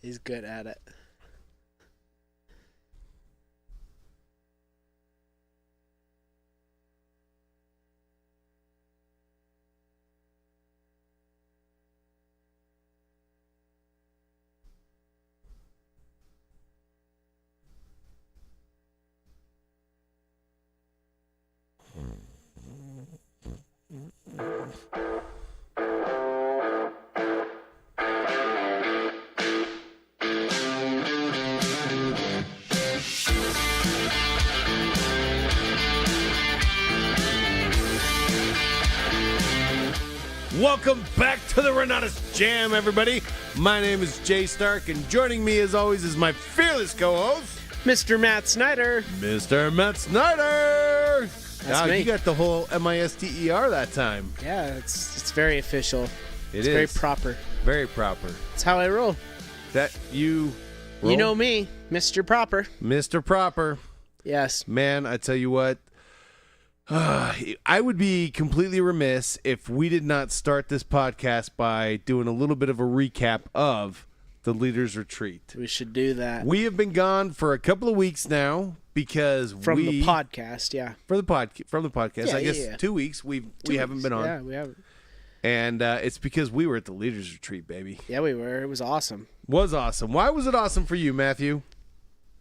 He's good at it. Welcome back to the Renatus J.A.M, everybody. My name is Jay Stark, and joining me, as always, is my fearless co-host, Mr. Matt Snyder. Mr. Matt Snyder. That's me. You got the whole M-I-S-T-E-R that time. Yeah, it's very official. It's very proper. Very proper. That's how I roll. That you roll? You know me, Mr. Proper. Mr. Proper. Yes. Man, I tell you what, I would be completely remiss if we did not start this podcast by doing a little bit of a recap of the Leaders Retreat. We should do that. We have been gone for a couple of weeks now because From the podcast, yeah. From the podcast. Yeah, I guess yeah. 2 weeks we haven't been on. Yeah, we haven't. And it's because we were at the Leaders Retreat, baby. Yeah, we were. It was awesome. Was awesome. Why was it awesome for you, Matthew?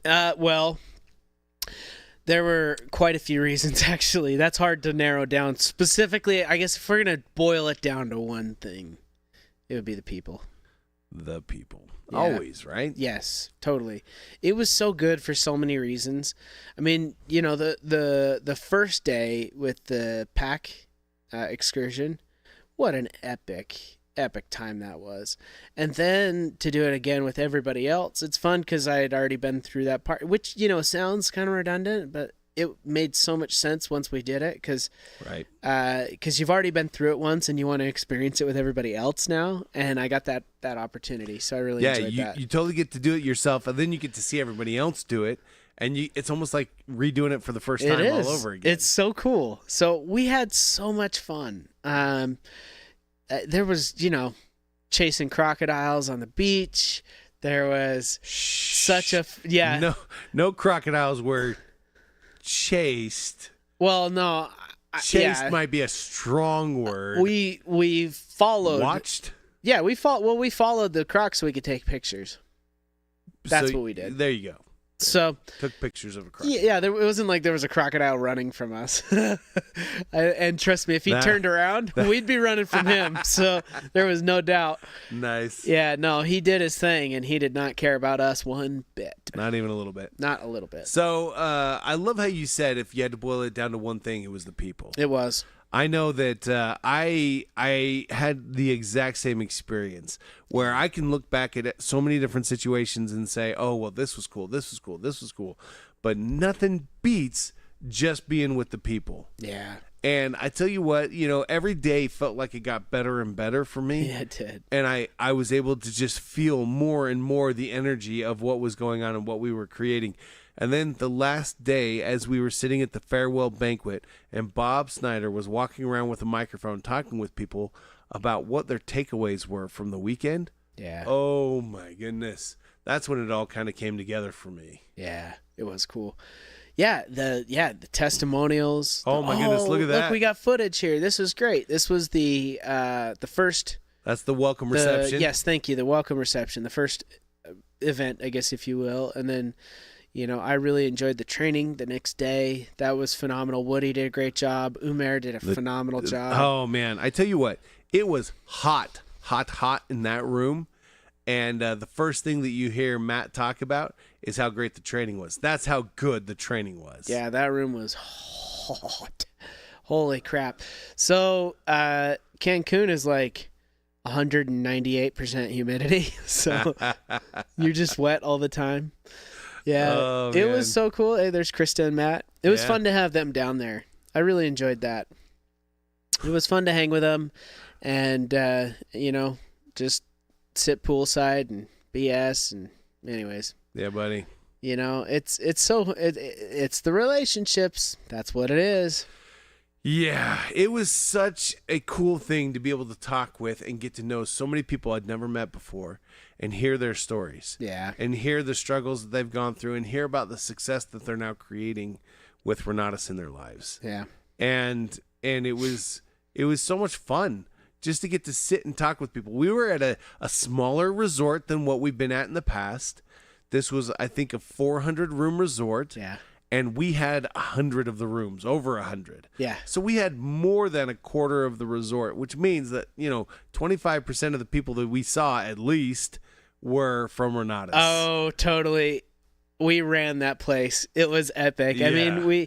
Well, there were quite a few reasons, actually. That's hard to narrow down. Specifically, I guess if we're going to boil it down to one thing, it would be the people. The people. Yeah. Always, right? Yes, totally. It was so good for so many reasons. I mean, you know, the first day with the pack excursion, what an epic time that was. And then to do it again with everybody else, it's fun because I had already been through that part, which, you know, sounds kind of redundant, but it made so much sense once we did it because you've already been through it once and you want to experience it with everybody else now. And I got that opportunity, so I really enjoyed that. You totally get to do it yourself, and then you get to see everybody else do it, and it's almost like redoing it for the first time all over again. It's so cool. So we had so much fun. There was, you know, chasing crocodiles on the beach. There was such a No crocodiles were chased. Well, no, chased might be a strong word. We followed. Watched. Yeah, we followed the crocs so we could take pictures. That's what we did. There you go. So took pictures of a crocodile. Yeah, it wasn't like there was a crocodile running from us. And trust me, if he turned around, we'd be running from him. So there was no doubt. Nice. Yeah, no, he did his thing, and he did not care about us one bit. Not even a little bit. Not a little bit. So I love how you said if you had to boil it down to one thing, it was the people. It was. I know that I had the exact same experience where I can look back at so many different situations and say, oh, well, this was cool, this was cool, this was cool. But nothing beats just being with the people. Yeah. And I tell you what, you know, every day felt like it got better and better for me. Yeah, it did. And I was able to just feel more and more the energy of what was going on and what we were creating. And then the last day, as we were sitting at the farewell banquet, and Bob Snyder was walking around with a microphone talking with people about what their takeaways were from the weekend. Yeah. Oh, my goodness. That's when it all kind of came together for me. Yeah, it was cool. Yeah, the testimonials. Oh, my goodness, look at that. Look, we got footage here. This was great. This was the first. That's the welcome reception. Yes, thank you. The welcome reception. The first event, I guess, if you will. And then, you know, I really enjoyed the training the next day. That was phenomenal. Woody did a great job. Umair did a phenomenal job. Oh, man. I tell you what, it was hot in that room. And the first thing that you hear Matt talk about is how great the training was. That's how good the training was. Yeah, that room was hot. Holy crap. So Cancun is like 198% humidity. So you're just wet all the time. Yeah, it was so cool. Hey, there's Krista and Matt. It was fun to have them down there. I really enjoyed that. It was fun to hang with them and, you know, just sit poolside and BS. And anyways. Yeah, buddy. You know, it's the relationships. That's what it is. Yeah, it was such a cool thing to be able to talk with and get to know so many people I'd never met before and hear their stories. Yeah. And hear the struggles that they've gone through and hear about the success that they're now creating with Renatus in their lives. Yeah. And it was so much fun just to get to sit and talk with people. We were at a smaller resort than what we've been at in the past. This was, I think, a 400 room resort. Yeah. And we had 100 of the rooms, over 100. Yeah. So we had more than a quarter of the resort, which means that, 25% of the people that we saw at least were from Renatus. Oh, totally. We ran that place. It was epic. Yeah. I mean,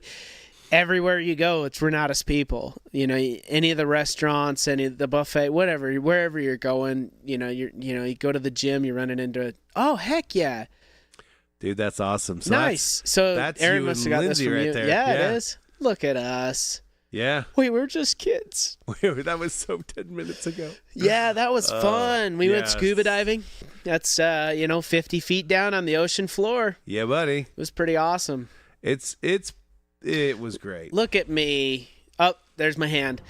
everywhere you go, it's Renatus people. Any of the restaurants, any of the buffet, whatever, wherever you're going, you go to the gym, you're running into, oh, heck yeah. Dude, that's awesome. So Nice. So that's Aaron you must and have got Lindsay this from right you. there. Yeah, Yeah. it is. Look at us. Yeah. Wait, we're just kids. That was so 10 minutes ago. Yeah, that was fun. We went yes. scuba diving. That's 50 feet down on the ocean floor. Yeah, buddy. It was pretty awesome. It was great. Look at me. Oh, there's my hand.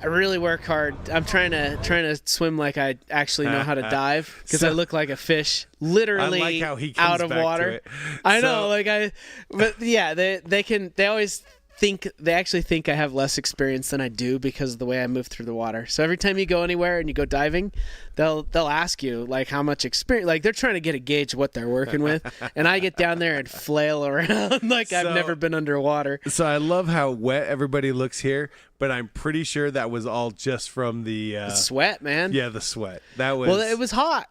I really work hard. I'm trying to swim like I actually know how to dive because I look like a fish, literally I like how he comes out of back to water. it. I So- know, but yeah, they always actually think I have less experience than I do because of the way I move through the water. So every time you go anywhere and you go diving, they'll ask you like how much experience, like they're trying to get a gauge of what they're working with, and I get down there and flail around like I've So- never been underwater. So I love how wet everybody looks here, but I'm pretty sure that was all just from the Sweat, man. yeah, the sweat. That was Well, it was hot.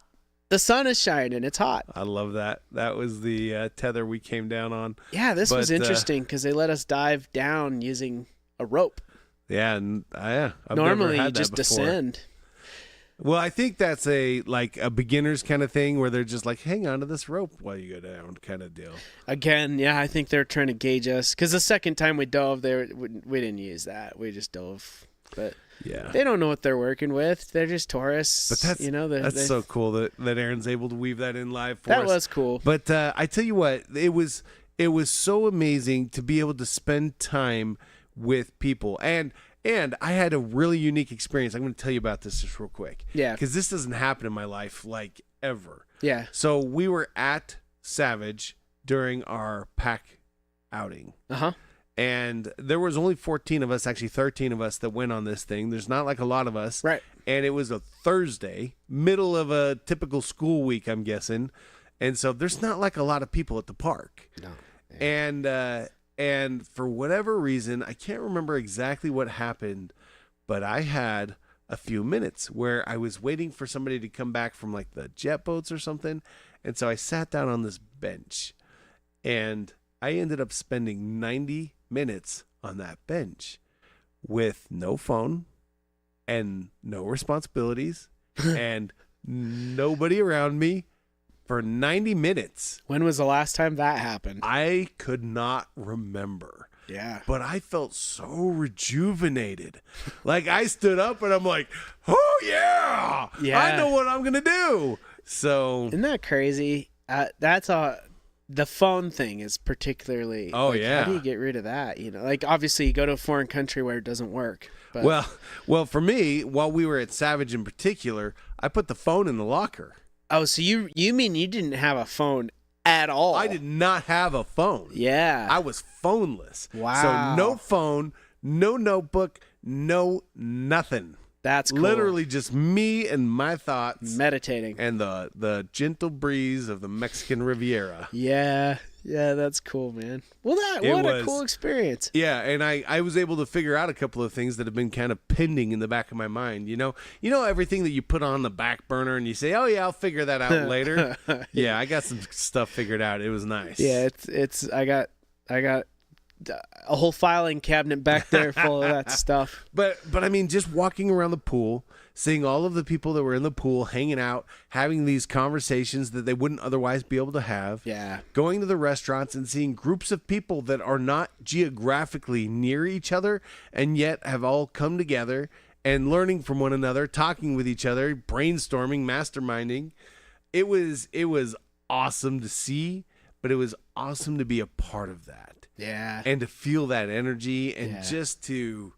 The sun is shining. It's hot. I love that. That was the tether we came down on. Yeah, this was But, interesting because they let us dive down using a rope. Yeah, and I've Normally, never had you that just before. descend. Well, I think that's a beginner's kind of thing where they're just like, hang on to this rope while you go down, kind of deal. Again, yeah, I think they're trying to gauge us because the second time we dove, we didn't use that. We just dove, but Yeah. they don't know what they're working with. They're just tourists. But that's so cool that Aaron's able to weave that in live for us. That was cool. But I tell you what, it was so amazing to be able to spend time with people, and I had a really unique experience. I'm going to tell you about this just real quick. Yeah. Because this doesn't happen in my life like ever. Yeah. So we were at Savage during our pack outing. Uh-huh. And there was only 14 of us, actually 13 of us that went on this thing. There's not like a lot of us. Right. And it was a Thursday, middle of a typical school week, I'm guessing. And so there's not like a lot of people at the park. No. And for whatever reason, I can't remember exactly what happened, but I had a few minutes where I was waiting for somebody to come back from like the jet boats or something. And so I sat down on this bench and I ended up spending 90 minutes on that bench with no phone and no responsibilities and nobody around me for 90 minutes. When was the last time that happened? I could not remember. Yeah. But I felt so rejuvenated. Like I stood up and I'm like, oh yeah, I know what I'm going to do. So Isn't that crazy? The phone thing is particularly. Oh, like, yeah. How do you get rid of that? Like obviously you go to a foreign country where it doesn't work. But well, for me, while we were at Savage in particular, I put the phone in the locker. Oh, so you mean you didn't have a phone at all? I did not have a phone. Yeah. I was phoneless. Wow. So no phone, no notebook, no nothing. That's cool. Literally just me and my thoughts Meditating. and the gentle breeze of the Mexican Riviera. Yeah. Yeah, that's cool, man. Well, what a cool experience. Yeah, and I was able to figure out a couple of things that have been kind of pending in the back of my mind. You know everything that you put on the back burner and you say, oh yeah, I'll figure that out later. Yeah, I got some stuff figured out. It was nice. Yeah, it's I got a whole filing cabinet back there full of that stuff. But I mean, just walking around the pool, seeing all of the people that were in the pool, hanging out, having these conversations that they wouldn't otherwise be able to have. Yeah. Going to the restaurants and seeing groups of people that are not geographically near each other and yet have all come together and learning from one another, talking with each other, brainstorming, masterminding. It was awesome to see, but it was awesome to be a part of that. Yeah. And to feel that energy and just to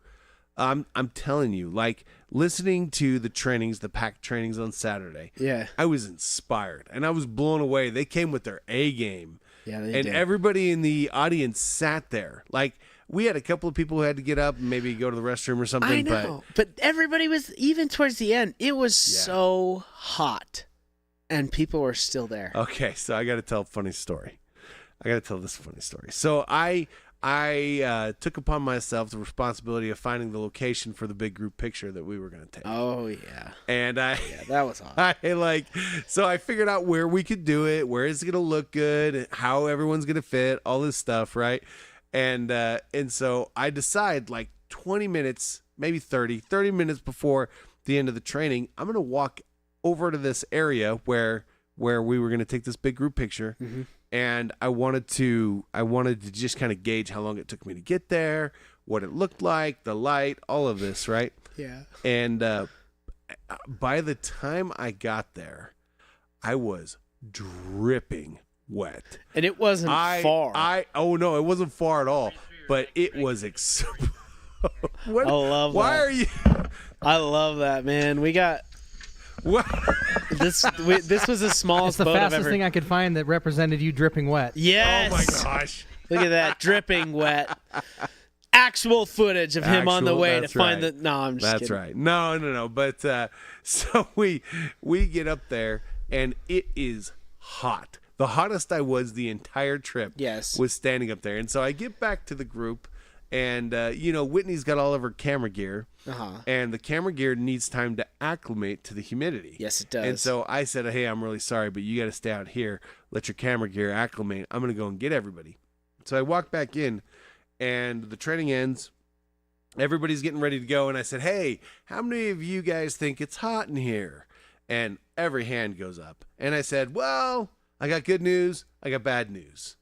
I'm telling you, like listening to the trainings, the pack trainings on Saturday. Yeah. I was inspired and I was blown away. They came with their A game. Yeah, they and did. everybody in the audience sat there. Like we had a couple of people who had to get up and maybe go to the restroom or something. I know, but everybody was, even towards the end, it was so hot, and people were still there. Okay, so I got to tell a funny story. I got to tell this funny story. So I took upon myself the responsibility of finding the location for the big group picture that we were going to take. Oh yeah, and yeah, that was hot. So I figured out where we could do it, where it's going to look good, how everyone's going to fit, all this stuff, right? And so I decide like 20 minutes, maybe 30 minutes before the end of the training, I'm going to walk over to this area where we were going to take this big group picture. Mm-hmm. And I wanted to just kind of gauge how long it took me to get there, what it looked like, the light, all of this, right? Yeah. And by the time I got there, I was dripping wet. And it wasn't far. Oh no, it wasn't far at all. But it was I love that. Why are you? I love that, man. We got What? this was the smallest It's the boat I've fastest ever. thing I could find that represented you dripping wet. Yes. Oh my gosh. Look at that, dripping wet. Actual footage of him on the way to That's find right. the. No, I'm just That's kidding. right. No. But so we get up there and it is hot. The hottest I was the entire trip. Yes. Was standing up there, and so I get back to the group, and Whitney's got all of her camera gear, and the camera gear needs time to acclimate to the humidity. Yes, it does. And so I said, "Hey, I'm really sorry, but you got to stay out here. Let your camera gear acclimate. I'm gonna go and get everybody." So I walk back in, and the training ends. Everybody's getting ready to go, and I said, "Hey, how many of you guys think it's hot in here?" And every hand goes up. And I said, "Well, I got good news. I got bad news.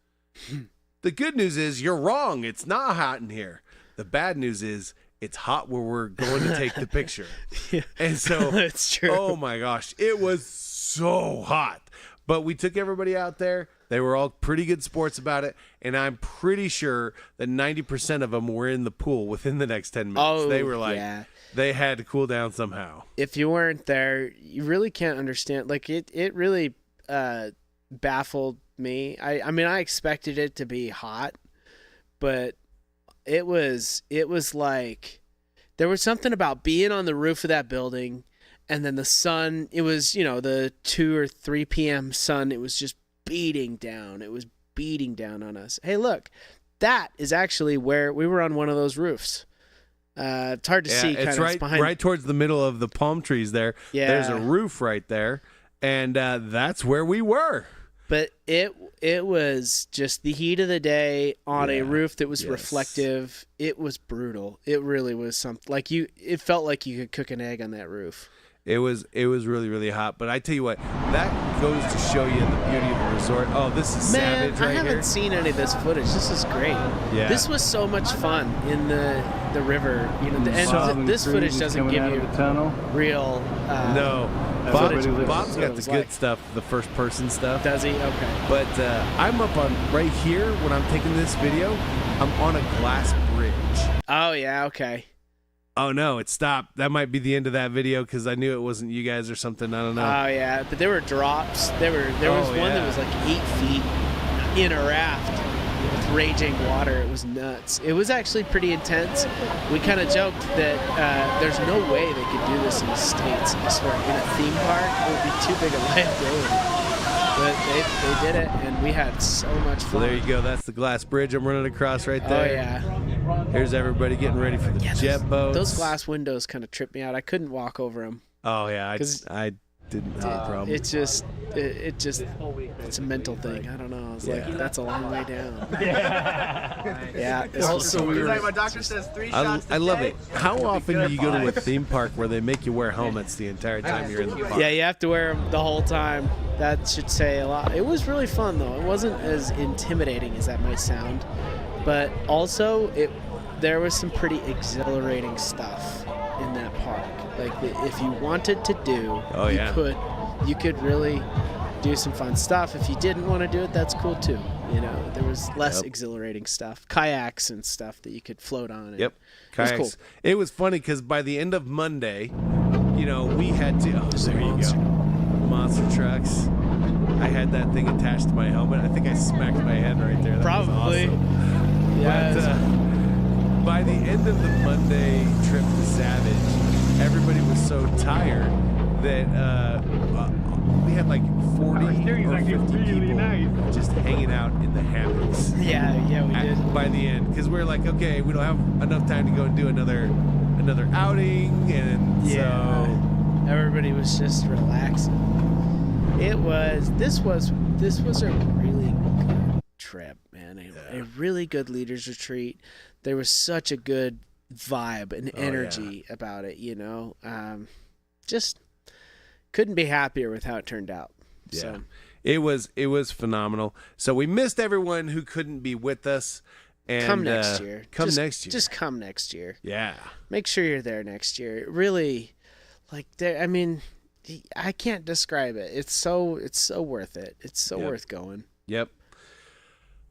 The good news is you're wrong. It's not hot in here. The bad news is it's hot where we're going to take the picture." Yeah. And so, That's true. oh my gosh, it was so hot. But we took everybody out there. They were all pretty good sports about it. And I'm pretty sure that 90% of them were in the pool within the next 10 minutes. Oh, They were like, yeah. they had to cool down somehow. If you weren't there, you really can't understand. Like it really baffled me. I mean, I expected it to be hot, but it was like there was something about being on the roof of that building, and then the sun. It was the 2 or 3 p.m. sun. It was just beating down. It was beating down on us. Hey, look, that is actually where we were on one of those roofs. It's hard to see. It's kind of behind. right towards the middle of the palm trees there. Yeah. There's a roof right there, and that's where we were. But it was just the heat of the day on a roof that was reflective. It was brutal. It really was something it felt like you could cook an egg on that roof. It was really, really hot. But I tell you what, that goes to show you the beauty of the resort. Oh, this is savage right I haven't here. seen any of this footage. This is great. Yeah. This was so much fun in the river. This footage doesn't give you real. No. footage. Bob's What got it the was good like. stuff, the first person stuff. Does he? Okay. But I'm up on right here when I'm taking this video. I'm on a glass bridge. Oh yeah. Okay. Oh no, it stopped. That might be the end of that video because I knew it wasn't you guys or something. I don't know. Oh yeah, but there were drops. There was one that was like 8 feet in a raft with raging water. It was nuts. It was actually pretty intense. We kind of joked that there's no way they could do this in the States. I swear, in a theme park, it would be too big a liability. But they did it, and we had so much fun. So there you go. That's the glass bridge I'm running across right there. Oh yeah. Here's everybody getting ready for the jet boats. Those glass windows kind of tripped me out. I couldn't walk over them. Oh yeah, 'Cause- I didn't have a problem. It's just it's a mental thing. I don't know. I was like, that's a long way down. Yeah. This was so weird. My doctor says 3 shots I love today. it. How often do you go to a theme park where they make you wear helmets the entire time you're in the park? Yeah, you have to wear them the whole time. That should say a lot. It was really fun though. It wasn't as intimidating as that might sound, but also there was some pretty exhilarating stuff in that park. Like if you wanted to do, Oh, yeah. you could really do some fun stuff. If you didn't want to do it, that's cool too. You know, there was less Yep. exhilarating stuff, kayaks and stuff that you could float on. And Yep. Kayaks. It was cool. It was funny because by the end of Monday, we had to. Oh, there you monster. go. Monster trucks. I had that thing attached to my helmet. I think I smacked my head right there. That Probably. was awesome. Yeah. But by the end of the Monday trip to Savage, everybody was so tired that we had like 40 or 50 people just hanging out in the hammocks. yeah, we did. By the end, because we're like, okay, we don't have enough time to go and do another outing, and so everybody was just relaxing. This was a really good trip, man. A really good leaders retreat. There was such a good vibe and energy about it, just couldn't be happier with how it turned out. Yeah. So It was phenomenal. So we missed everyone who couldn't be with us. And come next year. Next year. Just come next year. Yeah. Make sure you're there next year. It really, I can't describe it. It's so worth it. It's so worth going. Yep.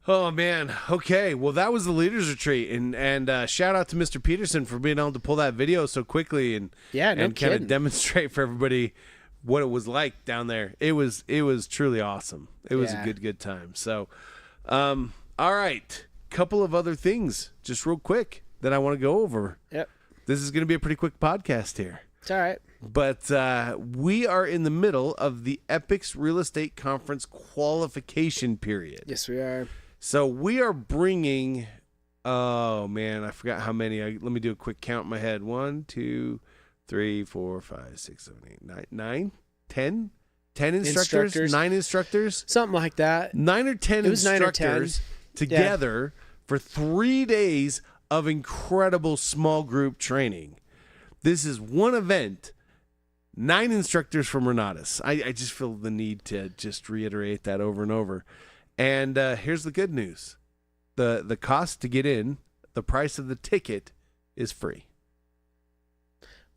Oh man. Okay. Well, that was the leaders retreat, and shout out to Mr. Peterson for being able to pull that video so quickly and kind kidding. of demonstrate for everybody what it was like down there. It was truly awesome. It was a good time. So, all right. Couple of other things, just real quick, that I want to go over. Yep. This is going to be a pretty quick podcast here. It's all right. But we are in the middle of the Epics Real Estate Conference qualification period. Yes, we are. So we are bringing, oh man, I forgot how many. Let me do a quick count in my head. 1, 2, 3, 4, 5, 6, 7, 8, 9, 10? 10 instructors? 9 instructors? Something like that. 9 or 10 It was 9 or 10. instructors together for 3 days of incredible small group training. This is one event, 9 instructors from Renatus. I just feel the need to just reiterate that over and over. And here's the good news. The cost to get in, the price of the ticket is free.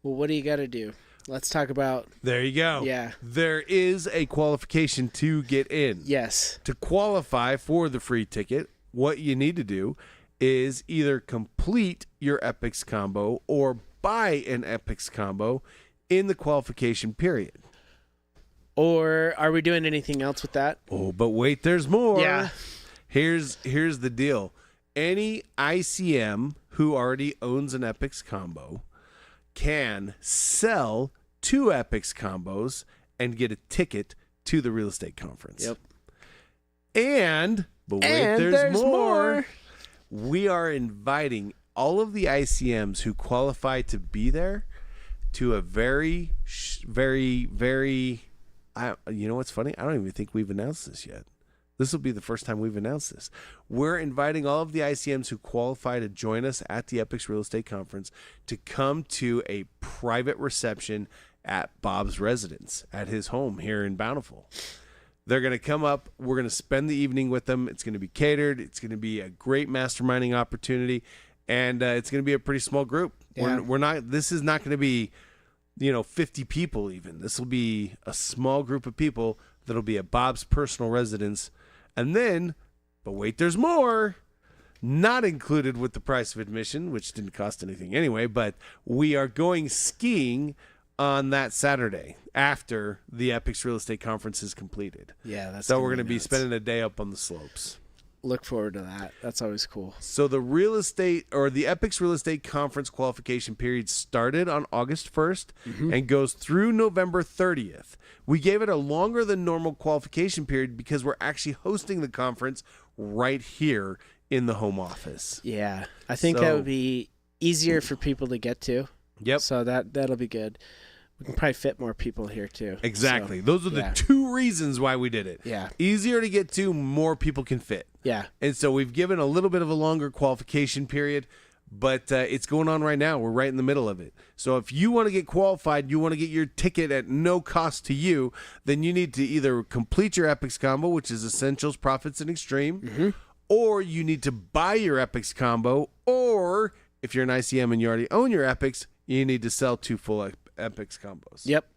Well, what do you got to do? Let's talk about. There you go. Yeah. There is a qualification to get in. Yes. To qualify for the free ticket, what you need to do is either complete your Epics combo or buy an Epics combo in the qualification period. Or are we doing anything else with that? Oh, but wait, there's more. Yeah. Here's the deal. Any ICM who already owns an Epics combo can sell 2 Epics combos and get a ticket to the real estate conference. Yep. But wait, there's more. We are inviting all of the ICMs who qualify to be there to a very, very, you know what's funny? I don't even think we've announced this yet. This will be the first time we've announced this. We're inviting all of the ICMs who qualify to join us at the Epics Real Estate Conference to come to a private reception at Bob's residence at his home here in Bountiful. They're going to come up. We're going to spend the evening with them. It's going to be catered. It's going to be a great masterminding opportunity, and it's going to be a pretty small group. Yeah. We're not. This is not going to be, 50 people even. This will be a small group of people that'll be at Bob's personal residence. And then, but wait, there's more. Not included with the price of admission, which didn't cost anything anyway, but we are going skiing on that Saturday after the Epics Real Estate Conference is completed. Yeah, that's so we're going to be nuts. spending a day up on the slopes. Look forward to that. That's always cool. So the the Epics Real Estate Conference qualification period started on August 1st and goes through November 30th. We gave it a longer than normal qualification period because we're actually hosting the conference right here in the home office. Yeah, I think that would be easier for people to get to. Yep. So that'll be good. We can probably fit more people here too. Exactly. So, Those are the 2 reasons why we did it. Yeah. Easier to get to, more people can fit. Yeah. And so we've given a little bit of a longer qualification period, but it's going on right now. We're right in the middle of it. So if you want to get qualified, you want to get your ticket at no cost to you, then you need to either complete your Epics combo, which is Essentials, Profits, and Extreme, or you need to buy your Epics combo, or if you're an ICM and you already own your Epics, you need to sell 2 full Epics combos. Yep.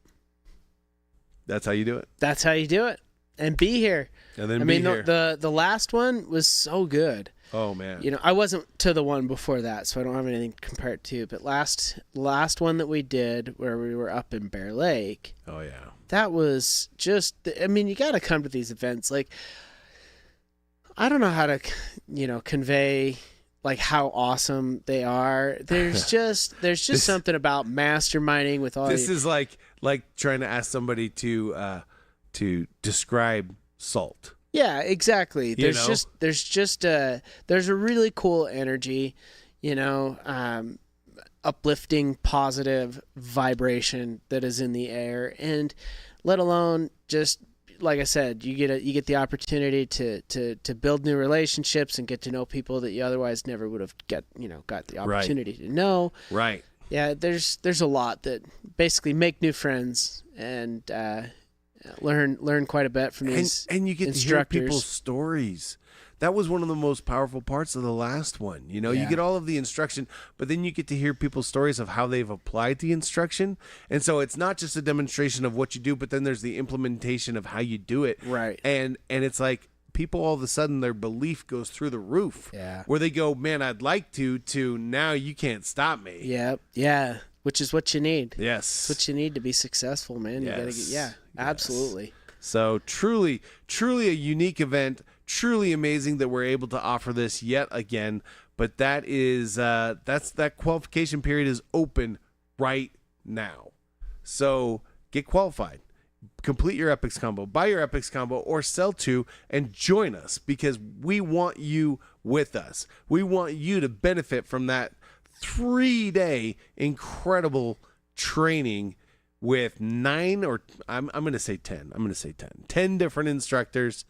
That's how you do it. That's how you do it. and be here. And then I be mean, here. the last one was so good. Oh man. You know, I wasn't to the one before that, so I don't have anything to compare it to. But last one that we did, where we were up in Bear Lake, Oh yeah. that was just. I mean, you got to come to these events. Like, I don't know how to, convey like how awesome they are. There's just something about masterminding with all. This is like trying to ask somebody to describe salt. Yeah, exactly. There's know? there's a really cool energy, uplifting, positive vibration that is in the air, and let alone just like I said, you get the opportunity to build new relationships and get to know people that you otherwise never would have got the opportunity to know. Right. Yeah, there's a lot that basically make new friends and learn quite a bit from these and you get instructors. to hear people's stories. That was one of the most powerful parts of the last one. You Yeah. get all of the instruction, but then you get to hear people's stories of how they've applied the instruction. And so it's not just a demonstration of what you do, but then there's the implementation of how you do it. Right. And it's like people all of a sudden their belief goes through the roof. Yeah. Where they go, man, I'd like to now you can't stop me. Yep. Yeah. Which is what you need. Yes. That's what you need to be successful, man. You gotta Yes. get absolutely. So truly a unique event, truly amazing that we're able to offer this yet again. But that is that qualification period is open right now. So get qualified. Complete your Epics combo, buy your Epics combo, or sell two and join us because we want you with us. We want you to benefit from that 3-day incredible training with 9 or I'm going to say 10. 10 different instructors,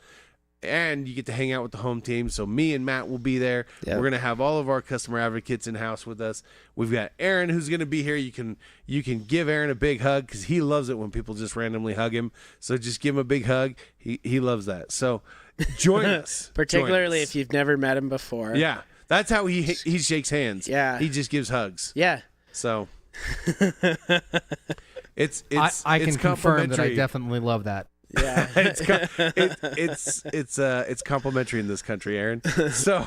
and you get to hang out with the home team. So me and Matt will be there. Yep. We're going to have all of our customer advocates in house with us. We've got Aaron who's going to be here. You can give Aaron a big hug cuz he loves it when people just randomly hug him. So just give him a big hug. He loves that. So join us. Particularly Join us. if you've never met him before. Yeah. That's how he shakes hands. Yeah. He just gives hugs. Yeah. So it's I can it's confirm that I complimentary. definitely love that. Yeah. It's complimentary in this country, Aaron. So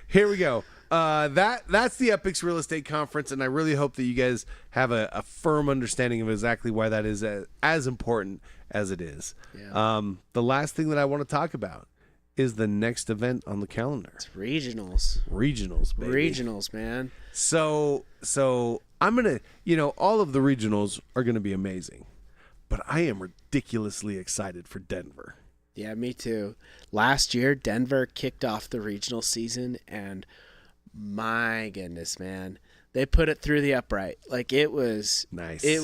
here we go. That's the Epics Real Estate Conference, and I really hope that you guys have a firm understanding of exactly why that is as important as it is. Yeah. The last thing that I want to talk about is the next event on the calendar. It's regionals. Regionals, baby. Regionals, man. So I'm gonna, all of the regionals are gonna be amazing, but I am ridiculously excited for Denver. Yeah, me too. Last year, Denver kicked off the regional season, and my goodness, man, they put it through the upright. Like it was Nice. It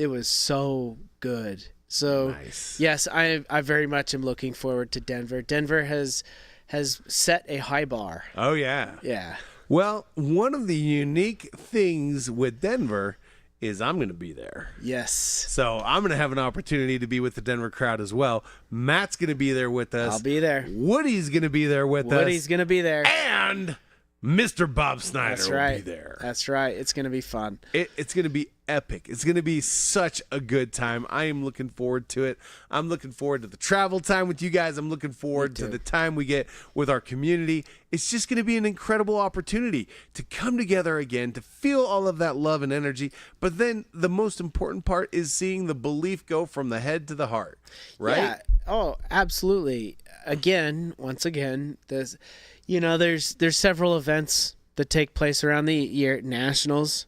was so good. So Nice. yes, I very much am looking forward to Denver. Denver has set a high bar. Oh yeah. Yeah. Well, one of the unique things with Denver is I'm going to be there. Yes. So I'm going to have an opportunity to be with the Denver crowd as well. Matt's going to be there with us. I'll be there. Woody's going to be there with us. Woody's going to be there. And Mr. Bob Snyder That's will right. be there. That's right. It's going to be fun. It's going to be epic. It's going to be such a good time. I am looking forward to it. I'm looking forward to the travel time with you guys. I'm looking forward to the time we get with our community. It's just going to be an incredible opportunity to come together again, to feel all of that love and energy. But then the most important part is seeing the belief go from the head to the heart, right? Yeah. Oh, absolutely. Once again, there's several events that take place around the year. Nationals.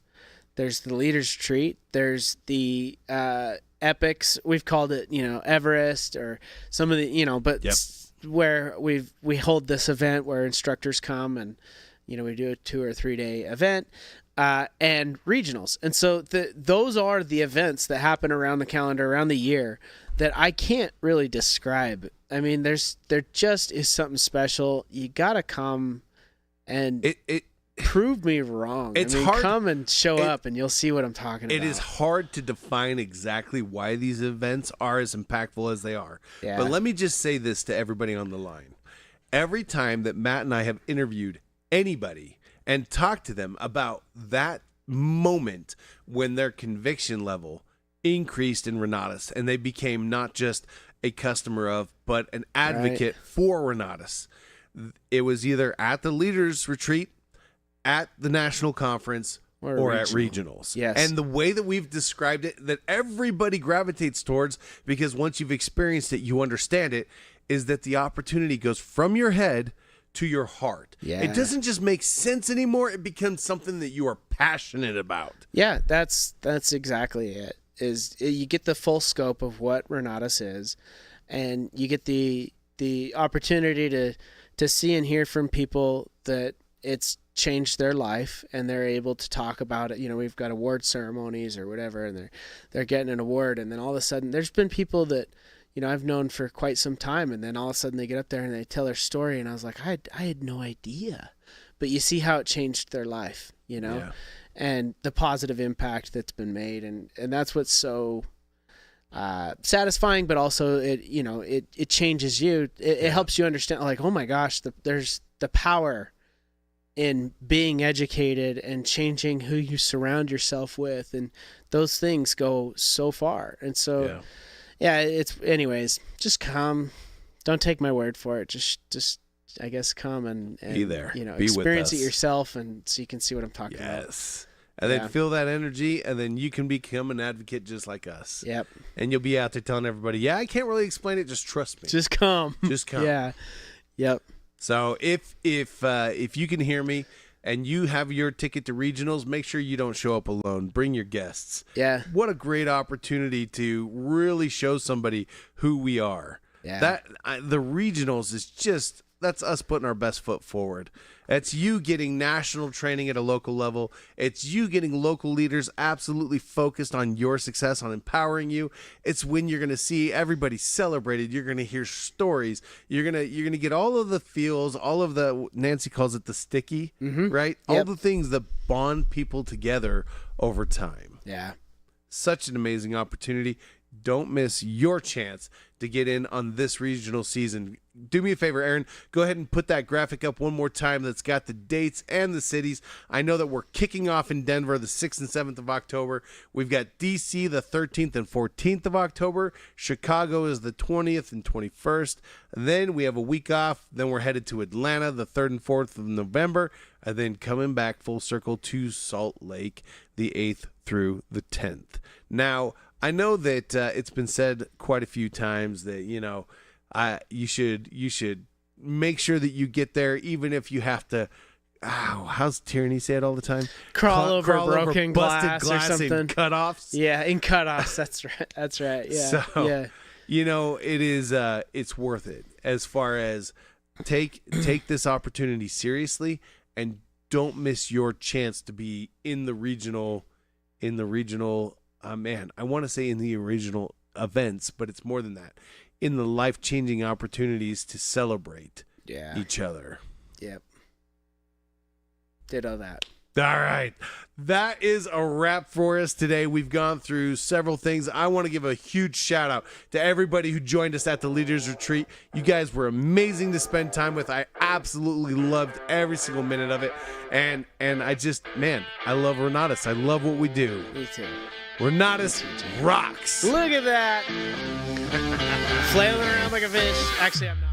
There's the Leaders Retreat. There's the Epics. We've called it, Everest or some of the, but Yep. where we hold this event where instructors come and, we do a 2 or 3 day event, and regionals. And so those are the events that happen around the calendar, around the year that I can't really describe. I mean, there just is something special. You got to come and prove me wrong. It's I mean, hard- come and show up and you'll see what I'm talking about. It is hard to define exactly why these events are as impactful as they are. Yeah. But let me just say this to everybody on the line. Every time that Matt and I have interviewed anybody and talked to them about that moment when their conviction level increased in Renatus and they became not just a customer of, but an advocate for Renatus. It was either at the leaders retreat, at the national conference, or at regionals. Yes. And the way that we've described it, that everybody gravitates towards, because once you've experienced it, you understand it, is that the opportunity goes from your head to your heart. Yeah. It doesn't just make sense anymore. It becomes something that you are passionate about. Yeah, that's exactly it. You get the full scope of what Renatus is, and you get the opportunity to see and hear from people that it's changed their life, and they're able to talk about it. You know, we've got award ceremonies or whatever, and they're getting an award, and then all of a sudden there's been people that, you know, I've known for quite some time, and then all of a sudden they get up there and they tell their story, and I was like, I had no idea. But you see how it changed their life, you know? Yeah. And the positive impact that's been made, and that's what's so satisfying, but also it changes you. It helps you understand, like, oh my gosh, there's the power in being educated and changing who you surround yourself with, and those things go so far. And so it's, anyways, just come. Don't take my word for it. Just I guess come and be there. You know, be experience with it us. yourself, and so you can see what I'm talking about. Yes. And then feel that energy, and then you can become an advocate just like us. Yep. And you'll be out there telling everybody, yeah, I can't really explain it. Just trust me. Just come. Just come. Yeah. Yep. So if you can hear me and you have your ticket to regionals, make sure you don't show up alone. Bring your guests. Yeah. What a great opportunity to really show somebody who we are. Yeah. The regionals is just, that's us putting our best foot forward. It's you getting national training at a local level. It's you getting local leaders absolutely focused on your success, on empowering you. It's when you're going to see everybody celebrated. You're going to hear stories. You're going to get all of the feels, all of the, Nancy calls it the sticky, right? All the things that bond people together over time. Yeah. Such an amazing opportunity. Don't miss your chance to get in on this regional season. Do me a favor, Aaron. Go ahead and put that graphic up one more time that's got the dates and the cities. I know that we're kicking off in Denver the 6th and 7th of October. We've got D.C. the 13th and 14th of October. Chicago is the 20th and 21st. And then we have a week off. Then we're headed to Atlanta the 3rd and 4th of November. And then coming back full circle to Salt Lake the 8th through the 10th. Now, I know that it's been said quite a few times that, you know, you should make sure that you get there, even if you have to. How's Tyranny say it all the time? Crawl over broken busted glass or something. in cutoffs. Yeah, in cutoffs. That's right. That's right. Yeah. So, yeah. you know, it is. It's worth it. As far as take this opportunity seriously, and don't miss your chance to be in the regional. Man, I want to say in the original events, but it's more than that. In the life-changing opportunities to celebrate each other. Yep. Ditto that. All right. That is a wrap for us today. We've gone through several things. I want to give a huge shout out to everybody who joined us at the Leaders Retreat. You guys were amazing to spend time with. I absolutely loved every single minute of it. And I just, man, I love Renatus. I love what we do. Me too. Renatus rocks. Look at that. Flailing around like a fish. Actually, I'm not.